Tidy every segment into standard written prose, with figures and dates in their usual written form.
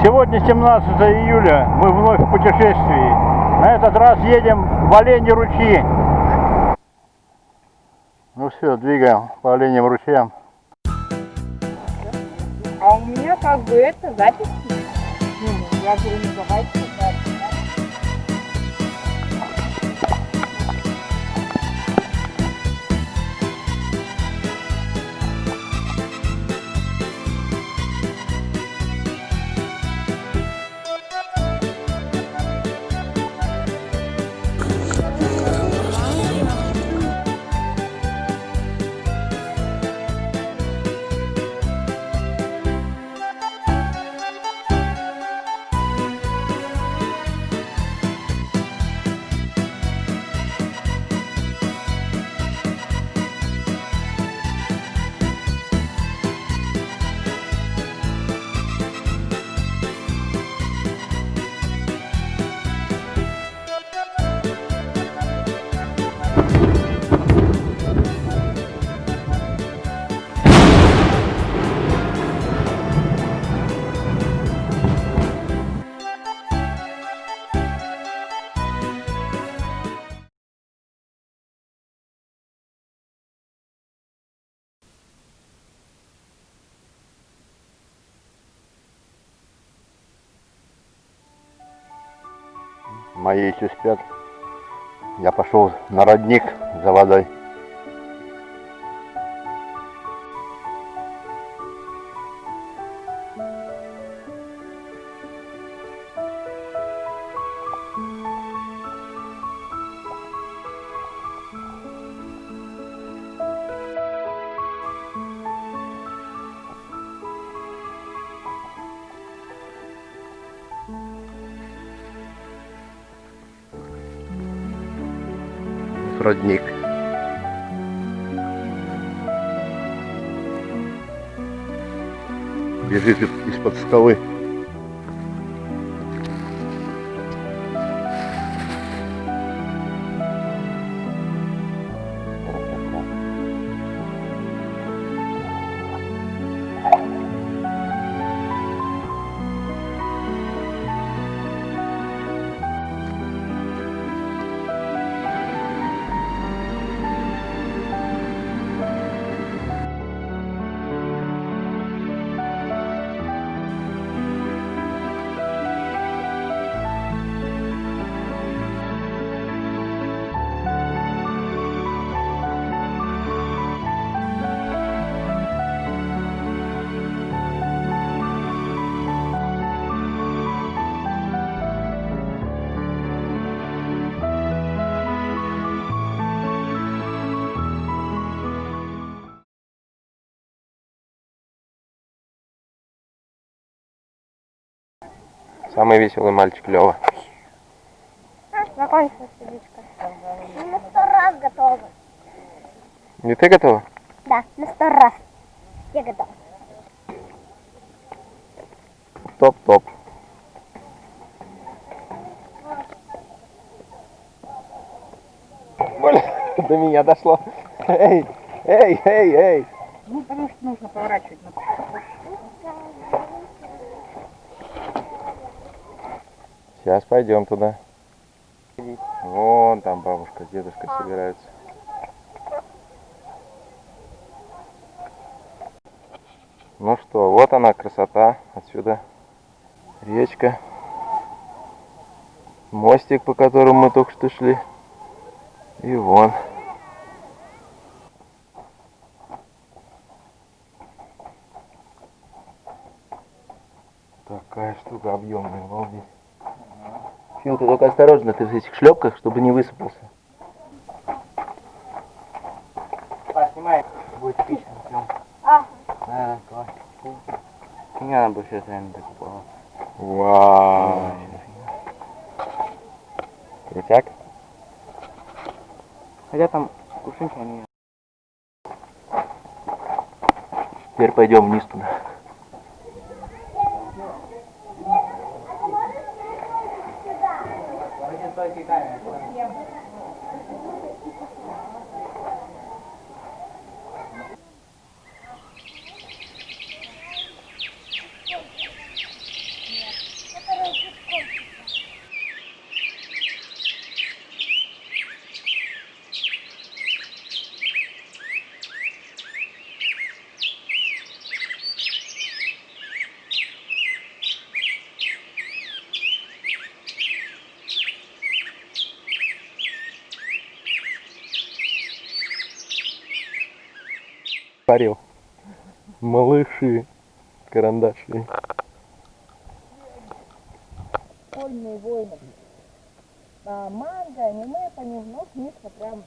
Сегодня 17 июля, мы вновь в путешествии. На этот раз едем в Оленьи ручьи. Ну все, двигаем по Оленьим ручьям. А у меня как бы это запись. Я говорю, ну давайте запись. Мои еще спят. Я пошел на родник за водой. Родник. Бежит из-под скалы. Самый веселый мальчик Лёва. Закончилась водичка. Мы 100 раз готовы. Не ты готова? Да, на 100 раз. Я готова. Топ-топ. До меня дошло. Эй, эй, эй, эй. Ну, потому что нужно поворачивать на Сейчас пойдем туда. Вон там бабушка с дедушкой собираются. Ну что, вот она красота. Отсюда речка. Мостик, по которому мы только что шли. И вон. Такая штука объемная, обалдеть. Фил, ты только осторожно, ты в этих шлепках, чтобы не высыпался. Снимай, будет эпично. Да, класс. Фигня она бы сейчас реально так упала. Вау. Крутяк? Хотя там кувшинки они... Теперь пойдем вниз туда. акварел. Малыши. Карандаши. Школьные войны. Манго, аниме по ним, но книжка прям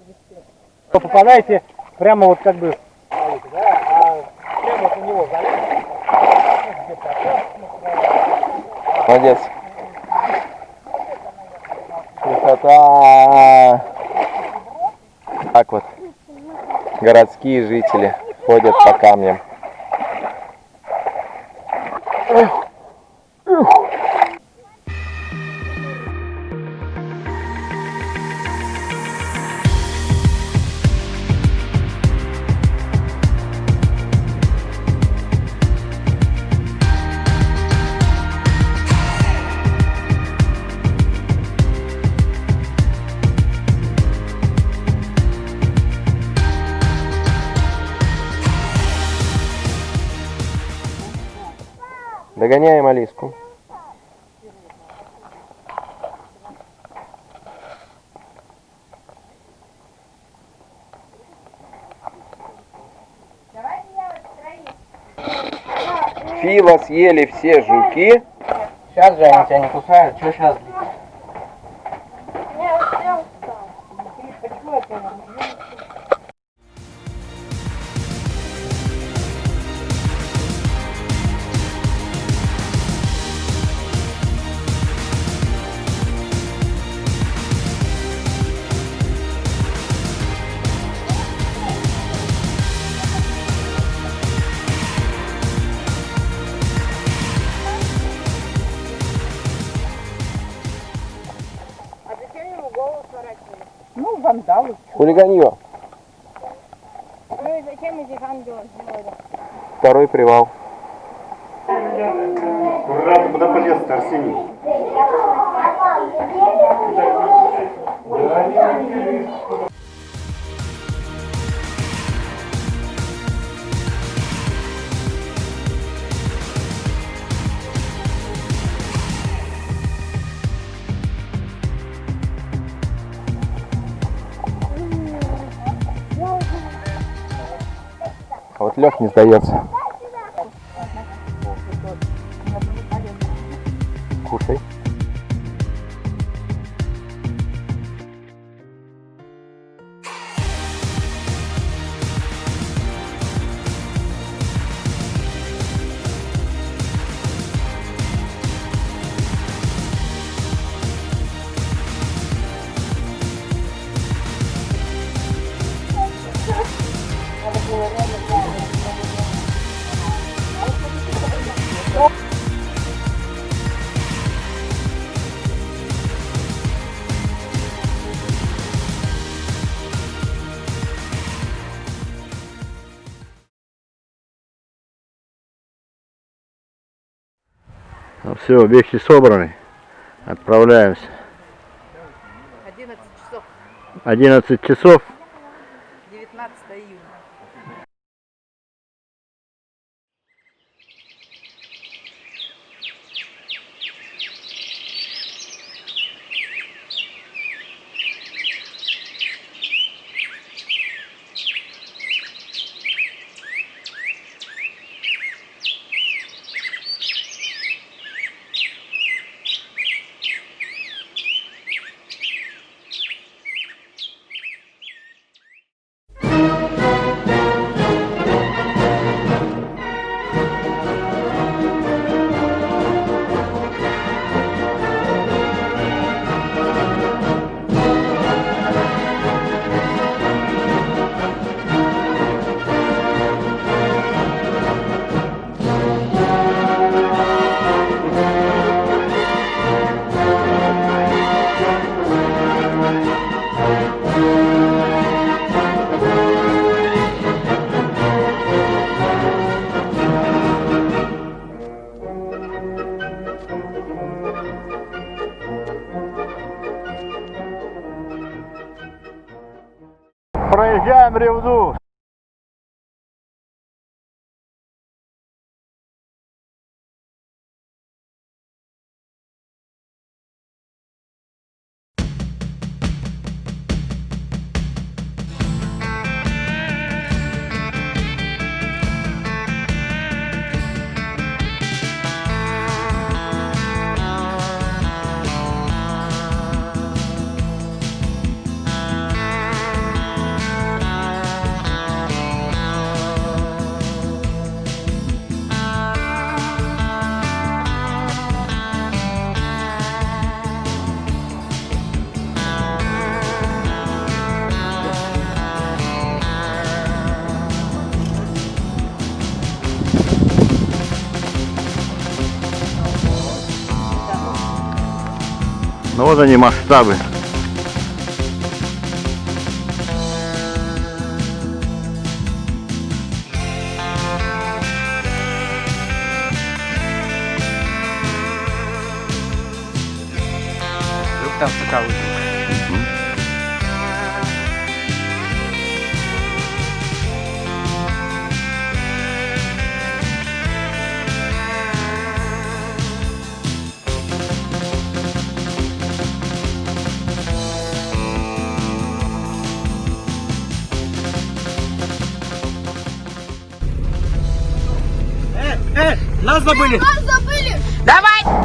респект. Вы попадаете прямо вот как бы, да, а прямо вот у него залез. Молодец. Красота. Так вот. Городские жители ходят по камням. Догоняем Алиску. Фила съели все жуки. Сейчас же они тебя не кусают, что сейчас? А зачем ему голову сворачивали? Ну, вандалы. Хулиганье. Ну и зачем этих ангелов сделали? Второй привал. Ура, ты куда полез-то, Арсений? А вот Лёх не сдается. Кушай. Все, вещи собраны. Отправляемся. 11 часов, 11 часов. 19 июня. Проезжаем Ревду. Ну вот они масштабы. Вдруг там сука выйдет. Нас забыли! Давай!